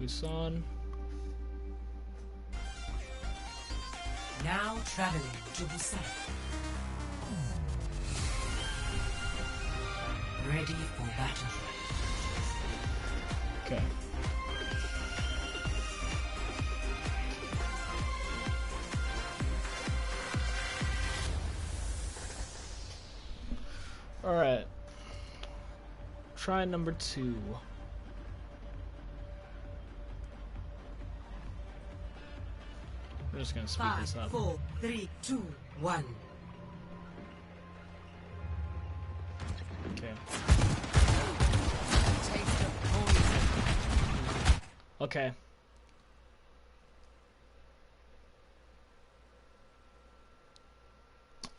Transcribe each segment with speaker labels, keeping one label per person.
Speaker 1: focus on.
Speaker 2: Now traveling to Busan. Ready for battle.
Speaker 1: Okay. Alright. Try number 2. I'm just gonna speed this up.
Speaker 2: 5, 4, 3, 2, 1.
Speaker 1: Okay. Okay.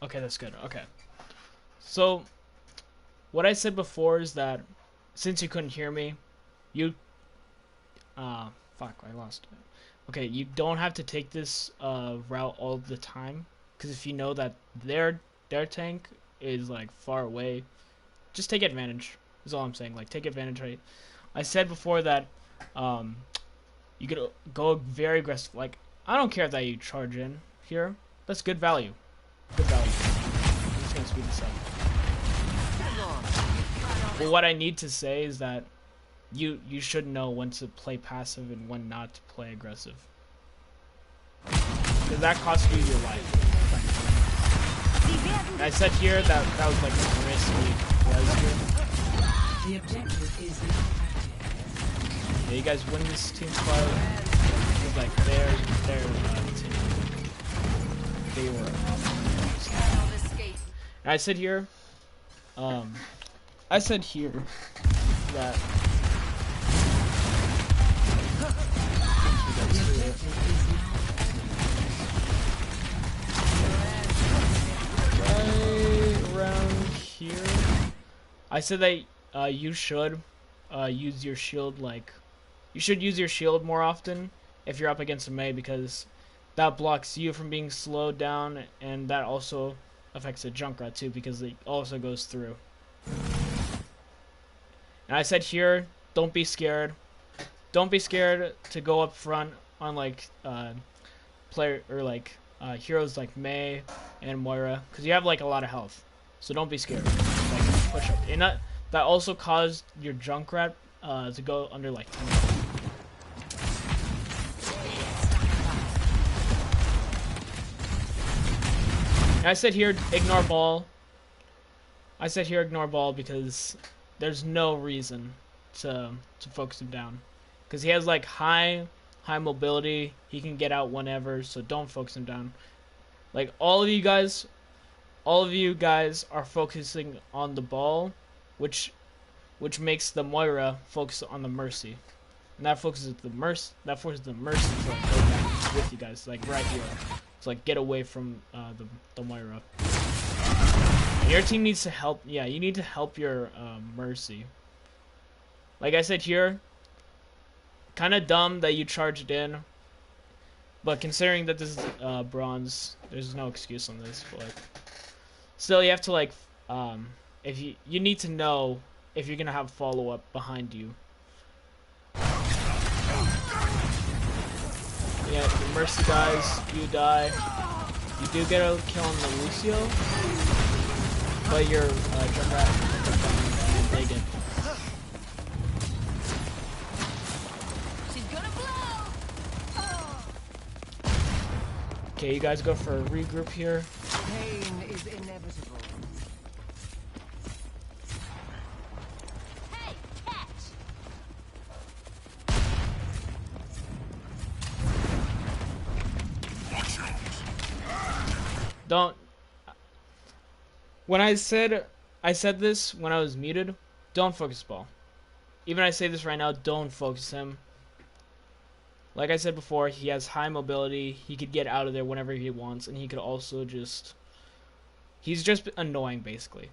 Speaker 1: Okay, that's good. Okay. So, what I said before is that since you couldn't hear me, you fuck, I lost it. Okay, you don't have to take this route all the time, because if you know that their tank is like far away, just take advantage. Is all I'm saying. Like, take advantage. Right? I said before that you could go very aggressive. Like, I don't care that you charge in here. That's good value. Good value. I'm just gonna speed this up. But what I need to say is that you should know when to play passive and when not to play aggressive, because that costs you your life. And I said here that was like a risky res here.
Speaker 2: The objective is now active.
Speaker 1: Yeah, you guys win this team fight. It's like their team. They were awesome. And I said here that right around here, I said that you should use your shield. Like, you should use your shield more often if you're up against a Mei, because that blocks you from being slowed down, and that also affects the Junkrat too, because it also goes through. And I said here, don't be scared. Don't be scared to go up front on like heroes like Mei and Moira, because you have like a lot of health. So don't be scared. Like, push up. And that also caused your Junkrat to go under like 10 health. And I said here, ignore ball. I said here, ignore ball, because there's no reason to focus him down, because he has like high mobility. He can get out whenever, so don't focus him down. Like, all of you guys are focusing on the ball, which makes the Moira focus on the Mercy, and that forces the Mercy to like, go back with you guys, like right here. So like, get away from the Moira. And your team needs to help. Yeah, you need to help your Mercy. Like I said here, kind of dumb that you charged in, but considering that this is bronze, there's no excuse on this. But like, still, you have to like, if you need to know if you're gonna have follow up behind you. Yeah, the Mercy dies, you die. You do get a kill on the Lucio, but your Junkrat and they get. Okay, you guys go for a regroup here.
Speaker 2: Pain is inevitable.
Speaker 3: Hey, catch!
Speaker 1: Don't. When I said this when I was muted, don't focus ball. Even I say this right now, don't focus him. Like I said before, he has high mobility. He could get out of there whenever he wants, and he could also just... He's just annoying, basically.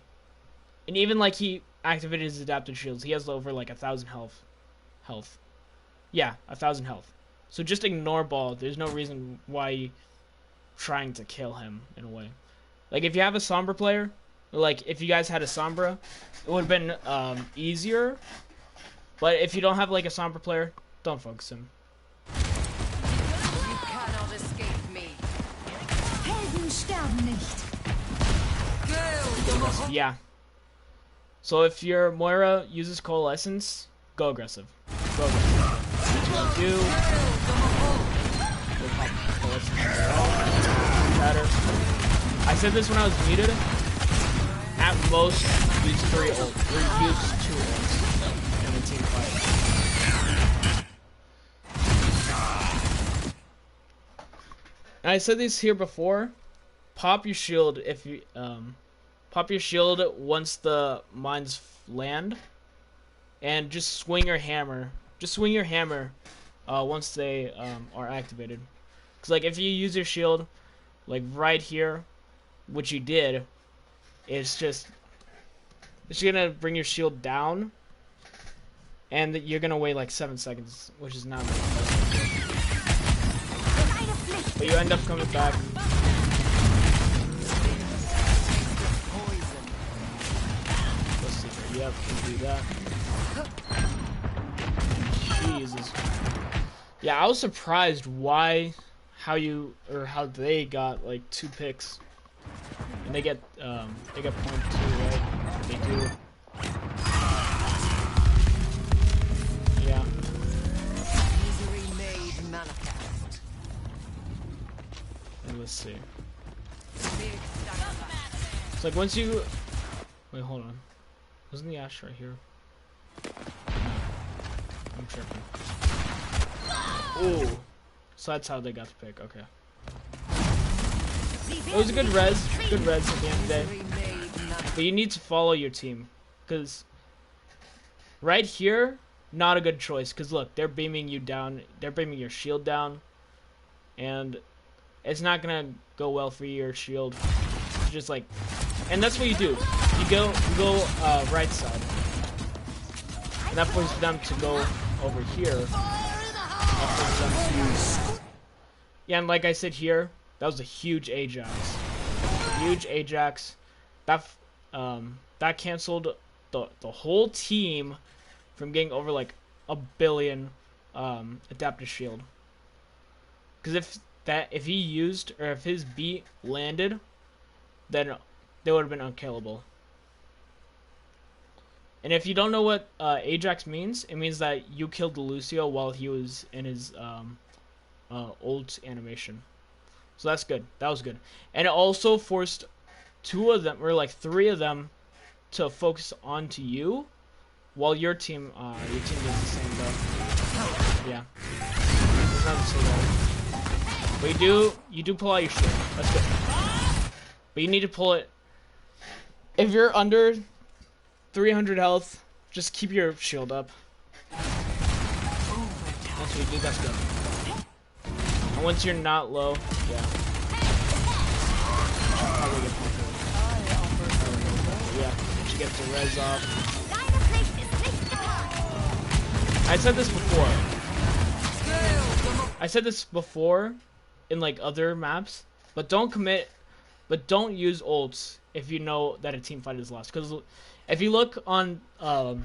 Speaker 1: And even like he activated his adaptive shields, he has over like 1,000 health. Yeah, 1,000 health. So just ignore ball. There's no reason why you're trying to kill him in a way. Like, if you have a Sombra player, like if you guys had a Sombra, it would have been easier. But if you don't have like a Sombra player, Don't focus him.
Speaker 2: You cannot escape me.
Speaker 3: Helden sterben nicht.
Speaker 1: Yeah. So if your Moira uses Coalescence, go aggressive. Go aggressive. That's what I do. Go pop Coalescence on their own. Shatter. I said this when I was muted. At most, use 3 ults. Or use 2 ults in the team fight. And I said this here before. Pop your shield if you pop your shield once the mines land, and just swing your hammer. Just swing your hammer once they are activated. Cause like if you use your shield, like right here, which you did, it's gonna bring your shield down, and you're gonna wait like 7 seconds, which is not very good. But you end up coming back. Let's see here. Yep, can do that. Jesus. Yeah, I was surprised how they got like 2 picks, and they get 0.2, right? They do. Yeah.
Speaker 2: Misery made manifest.
Speaker 1: And let's see. It's like once you wait, hold on. Wasn't the Ash right here? I'm tripping. Oh, so that's how they got the pick. Okay. It was a good res at the end of the day. But you need to follow your team, because right here, not a good choice. Because look, they're beaming you down. They're beaming your shield down, and it's not gonna go well for your shield. It's just like, and that's what you do. You go right side, and that forces them to go over here. Yeah, and like I said here, that was a huge Ajax. Huge Ajax. That canceled the whole team from getting over like 1 billion adaptive shield. Because if he used, or if his beat landed, then they would have been unkillable. And if you don't know what Ajax means, it means that you killed Lucio while he was in his ult animation. So that's good. That was good. And it also forced 2 of them, or like 3 of them, to focus onto you, while your team does the same though. Yeah. It's not the same though. But you do pull out your shield. That's good. But you need to pull it. If you're under 300 health, just keep your shield up. That's what you do. That's good. And once you're not low, yeah. Probably get pumped. Yeah, she gets the res off. I said this before in like other maps, but don't use ults if you know that a team fight is lost. Because if you look on the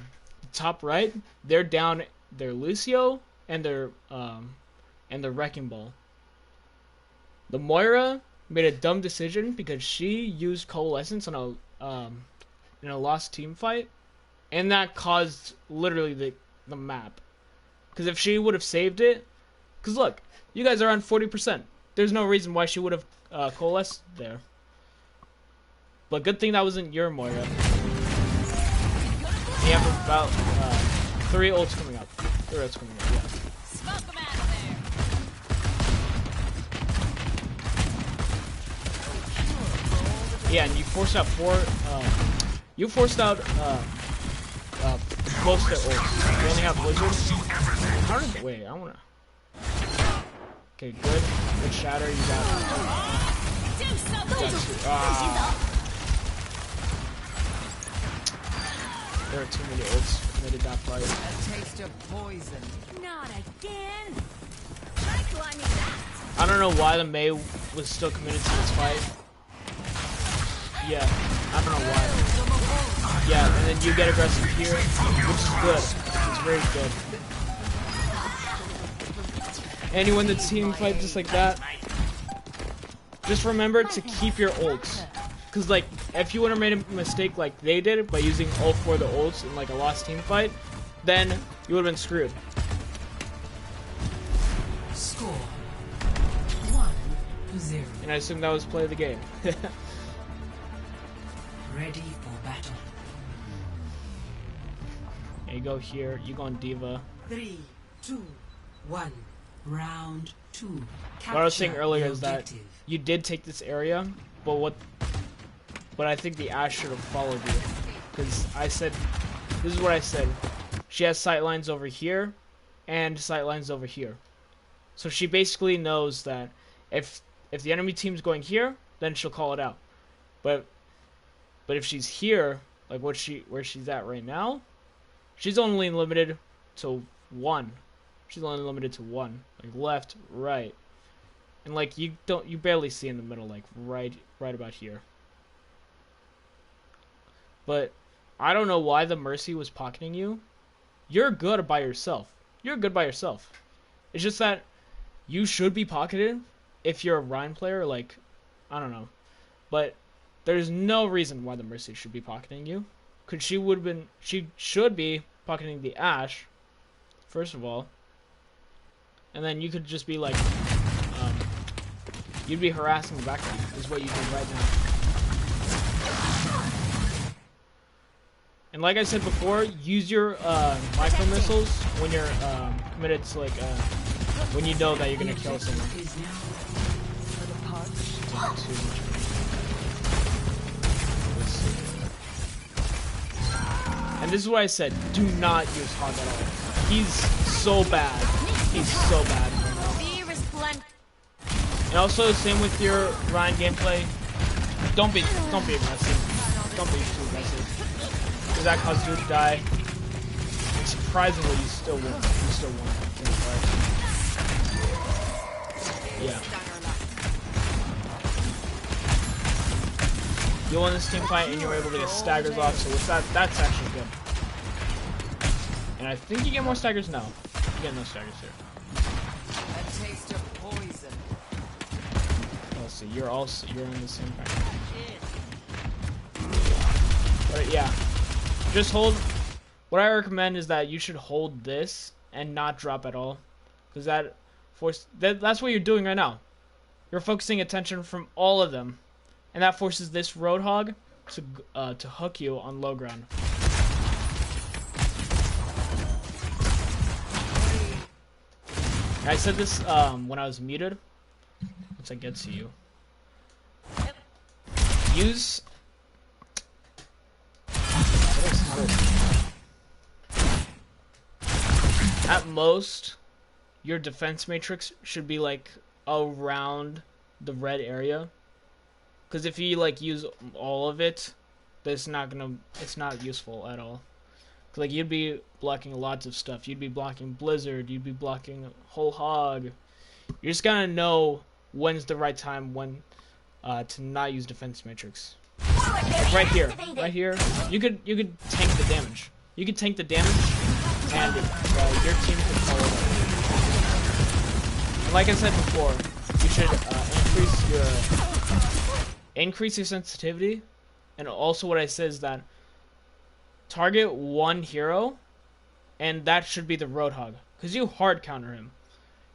Speaker 1: top right, they're down their Lucio and their Wrecking Ball. The Moira made a dumb decision because she used Coalescence on in a lost team fight, and that caused literally the map. Because if she would have saved it, because look, you guys are on 40%. There's no reason why she would have coalesced there. But good thing that wasn't your Moira. You have about 3 ults coming up. 3 ults coming up, yeah.
Speaker 3: Smoke them out of there.
Speaker 1: Yeah, and you forced out 4. You forced out most of their ults. You only have Blizzard. How did? Wait, I wanna. Okay, good. Good shatter. You got. There are too many ults committed that fight.
Speaker 2: A taste of poison.
Speaker 3: Not again. Try climbing that.
Speaker 1: I don't know why the Mei was still committed to this fight. Yeah, I don't know why. Yeah, and then you get aggressive here, which is good. It's very good. and you win the team fight just like that. Just remember to keep your ults. Because, like, if you would have made a mistake like they did by using all 4 of the ults in, like, a lost team fight, then you would have been screwed.
Speaker 2: Score 1-0.
Speaker 1: And I assume that was play of the game.
Speaker 2: Ready for battle.
Speaker 1: Yeah, you go here, you go on Diva.
Speaker 2: 3, 2, 1. Round 2.
Speaker 1: What I was saying earlier is that you did take this area, but I think the Ashe should have followed you. Because I said, this is what I said. She has sight lines over here, and sight lines over here. So she basically knows that if the enemy team's going here, then she'll call it out. But if she's here, like where she's at right now, she's only limited to 1. She's only limited to 1, like left, right, and like you barely see in the middle, like right about here. But I don't know why the Mercy was pocketing you. You're good by yourself. You're good by yourself. It's just that you should be pocketed if you're a Rhine player. Like, I don't know, but there's no reason why the Mercy should be pocketing you. Cause she should be pocketing the Ashe, first of all. And then you could just be like, you'd be harassing the backline, is what you do right now. And like I said before, use your micro missiles when you're committed to like, when you know that you're gonna kill someone. And this is what I said, do not use Hog at all. He's so bad. He's so bad. And also, same with your Ryan gameplay. Don't be aggressive. Don't be too aggressive. Because that causes you to die. And surprisingly, you still won. You still won. Yeah. You won this team fight and you were able to get staggers off, so with that's actually good. And I think you get more staggers now. You get no staggers here.
Speaker 2: A taste of poison.
Speaker 1: Let's see, you're in the same fight. But yeah. Just hold. What I recommend is that you should hold this and not drop at all. Because that's what you're doing right now. You're focusing attention from all of them. And that forces this Roadhog to hook you on low ground. I said this when I was muted. Once I get to you, use. At most, your defense matrix should be like around the red area. Because if you like use all of it, it's not useful at all. Like you'd be blocking lots of stuff. You'd be blocking Blizzard. You'd be blocking Whole Hog. You're just gonna know when's the right time when to not use defense matrix. Like right here, you could tank the damage. You could tank the damage, and your team can follow that. And like I said before, you should increase your sensitivity, and also what I said is that target one hero, and that should be the Roadhog, because you hard counter him.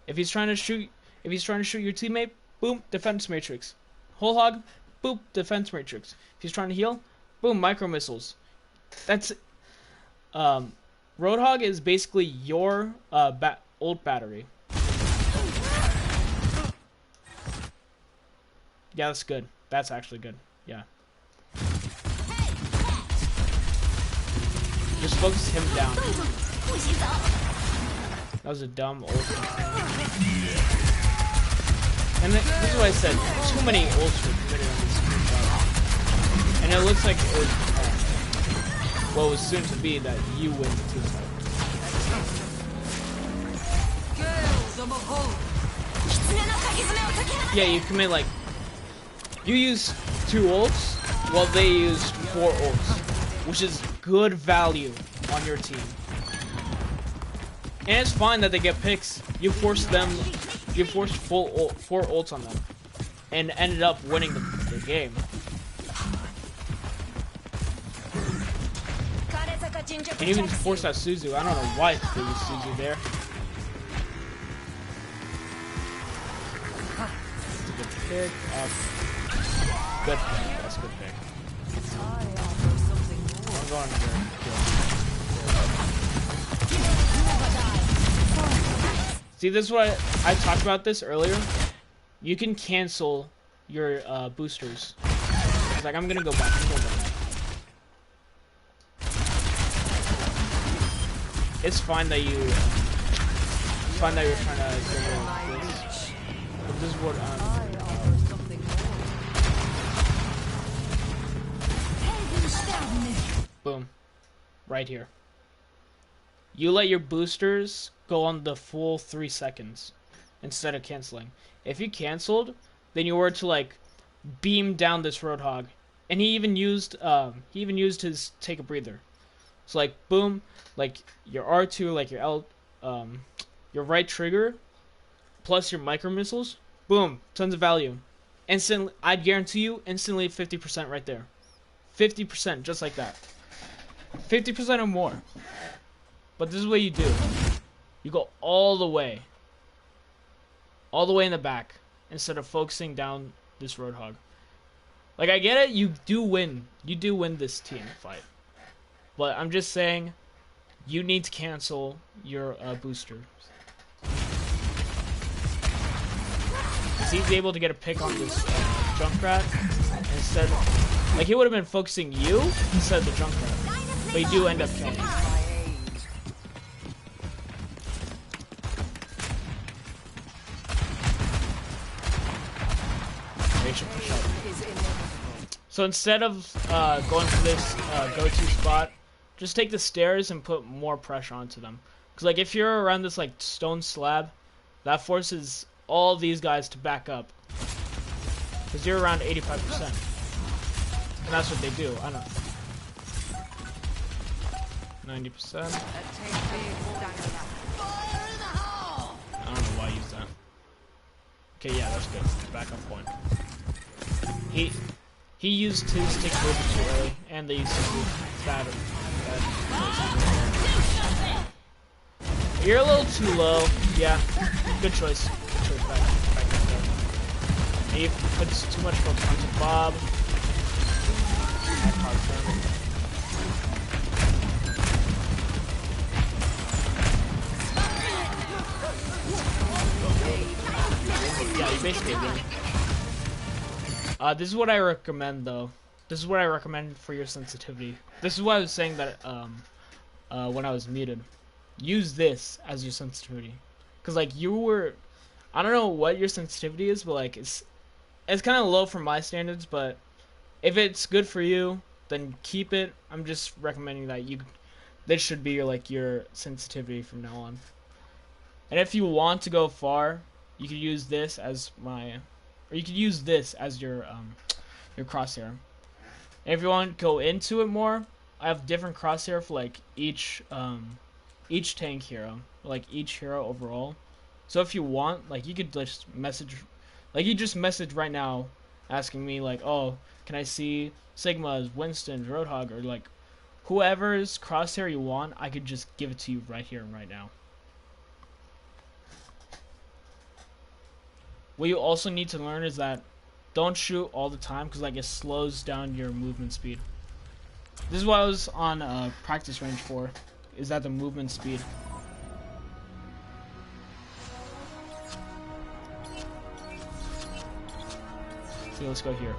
Speaker 1: If he's trying to shoot your teammate, boom, defense matrix. Whole Hog, boom, defense matrix. If he's trying to heal, boom, micro missiles. That's Roadhog is basically your ult battery. Yeah, that's good. That's actually good. Yeah. Just focus him down. That was a dumb ult. And this is what I said. Too many ults were committed on this team fight. And it looks like it was, well, it was soon to be that you win the team fight. Yeah, you commit like... You use 2 ults, while they use 4 ults. Which is good value on your team. And it's fine that they get picks. You forced them, you forced four ults on them, and ended up winning the game. And even force that Suzu. I don't know why they used Suzu there. That's a good pick. Good pick. That's a good pick. I'm going under. See, this is what I talked about this earlier. You can cancel your boosters. It's like, I'm gonna go back. It's fine that you're trying to get rid of this. But this is what boom. Right here. You let your boosters go on the full 3 seconds instead of canceling. If you canceled, then you were to like beam down this Roadhog. And he even used his take a breather. So like boom, like your R2, like your L, your right trigger, plus your micro missiles, boom, tons of value. Instantly, I'd guarantee you, instantly 50% right there, 50% just like that, 50% or more. But this is what you do: you go all the way in the back instead of focusing down this Roadhog. Like, I get it, you do win this team fight. But I'm just saying, you need to cancel your boosters. He's able to get a pick on this Junkrat instead. Like, he would have been focusing you instead of the Junkrat, but you do end up killing him. They should push up. So instead of going for this go-to spot, just take the stairs and put more pressure onto them. Because like if you're around this like stone slab, that forces all these guys to back up. Because you're around 85%. And that's what they do. I don't know. 90%. I don't know why I used that. Okay, yeah, that's good. Backup point. He used his take over too early, and they used to do bad. You're a little too low. Yeah, good choice. Good choice back there. And you put too much focus onto Bob. Yeah, you basically win. This is what I recommend, though. This is what I recommend for your sensitivity. This is what I was saying that when I was muted. Use this as your sensitivity, cause like you were, I don't know what your sensitivity is, but like it's kind of low for my standards. But if it's good for you, then keep it. I'm just recommending that this should be your sensitivity from now on. And if you want to go far, you could use this as or you could use this as your crosshair. And if you want to go into it more, I have different crosshair for like each tank hero, like each hero overall. So if you want, like you could just message, like you just message right now, asking me like, oh, can I see Sigma's, Winston's, Roadhog, or like whoever's crosshair you want, I could just give it to you right here and right now. What you also need to learn is that don't shoot all the time, because like it slows down your movement speed. This is what I was on practice range for, is that the movement speed. So let's go here.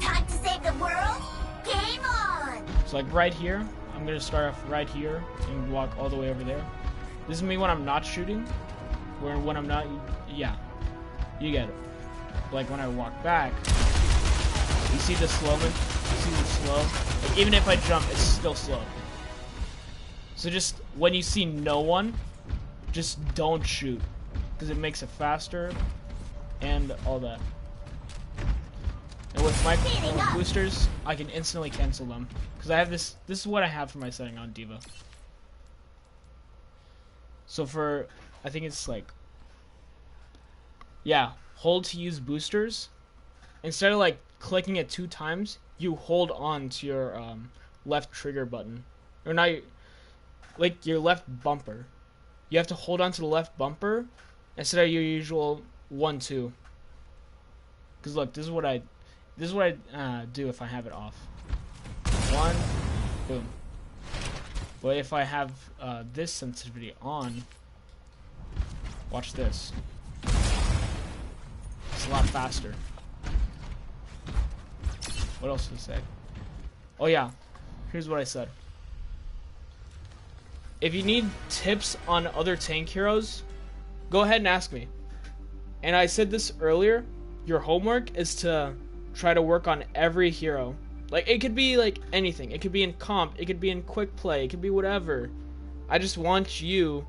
Speaker 3: Time to save the world? Game on!
Speaker 1: So like right here, I'm gonna start off right here and walk all the way over there. This is me when I'm not shooting, where when I'm not, yeah, you get it. Like when I walk back, you see the slowman? You see the slow? Like even if I jump, it's still slow. So just when you see no one, just don't shoot, because it makes it faster and all that. And with my boosters, I can instantly cancel them, because I have this. This is what I have for my setting on Diva. So for, I think it's like, yeah, hold to use boosters. Instead of like clicking it 2 times, you hold on to your left trigger button. Or not, like your left bumper. You have to hold on to the left bumper instead of your usual 1-2. Because look, this is what I do if I have it off. 1, boom. But if I have this sensitivity on, watch this. It's a lot faster. What else did I say? Oh yeah, here's what I said. If you need tips on other tank heroes, go ahead and ask me. And I said this earlier, your homework is to try to work on every hero. Like, it could be like anything. It could be in comp, it could be in quick play, it could be whatever. I just want you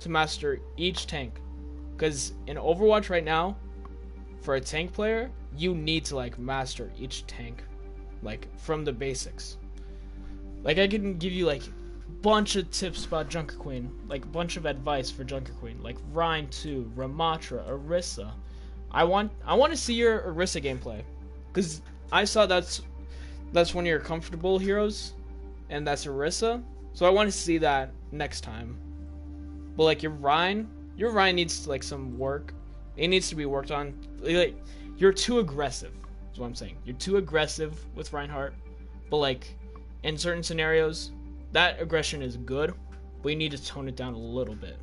Speaker 1: to master each tank. Because in Overwatch right now, for a tank player, you need to like master each tank. Like, from the basics. Like, I can give you like bunch of tips about Junker Queen, like a bunch of advice for Junker Queen, like Rhine 2, Ramatra, Orisa. I want to see your Orisa gameplay, because I saw that's one of your comfortable heroes, and that's Orisa. So I want to see that next time. But like your Rhine needs like some work. It needs to be worked on. Like, you're too aggressive. Is what I'm saying. You're too aggressive with Reinhardt, but like in certain scenarios, that aggression is good, but you need to tone it down a little bit.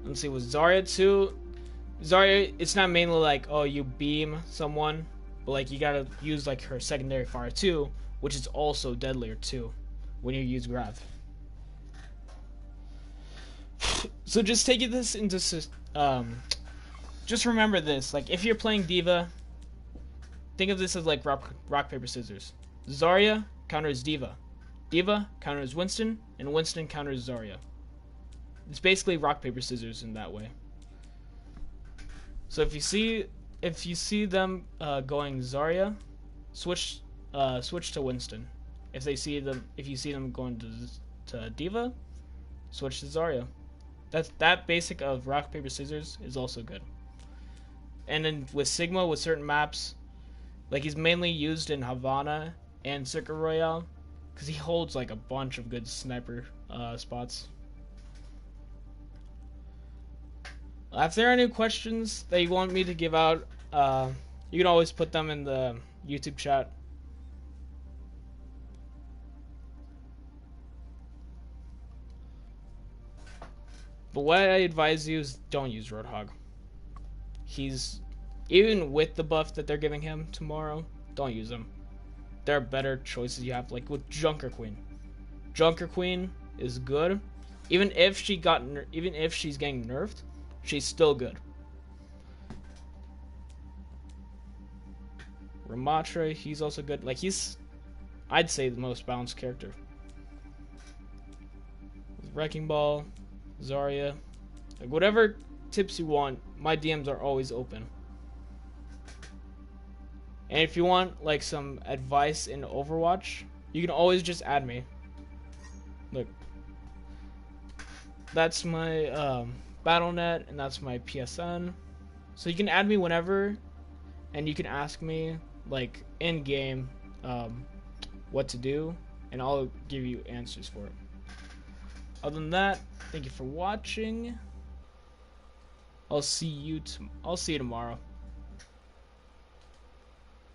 Speaker 1: Let's see, with Zarya too. Zarya, it's not mainly like, oh, you beam someone, but like you gotta use like her secondary fire too, which is also deadlier too when you use Grav. So just taking this into just remember this, like if you're playing D.Va, think of this as like rock paper scissors. Zarya counters D.Va, D.Va counters Winston, and Winston counters Zarya. It's basically rock paper scissors in that way. So if you see them going Zarya, switch to Winston. If you see them going to D.Va, switch to Zarya. That basic of rock paper scissors is also good. And then with Sigma, with certain maps, like he's mainly used in Havana and Circuit Royale, because he holds like a bunch of good sniper spots. If there are any questions that you want me to give out, you can always put them in the YouTube chat. But what I advise you is don't use Roadhog. He's, even with the buff that they're giving him tomorrow, don't use him. There are better choices you have, like with Junker Queen. Junker Queen is good. Even if she's getting nerfed, she's still good. Ramatra, he's also good. Like, he's, I'd say, the most balanced character. With Wrecking Ball, Zarya, like whatever tips you want, my DMs are always open. And if you want like some advice in Overwatch, you can always just add me. Look, that's my BattleNet, and that's my PSN. So you can add me whenever, and you can ask me like in game what to do, and I'll give you answers for it. Other than that, thank you for watching. I'll see you tomorrow.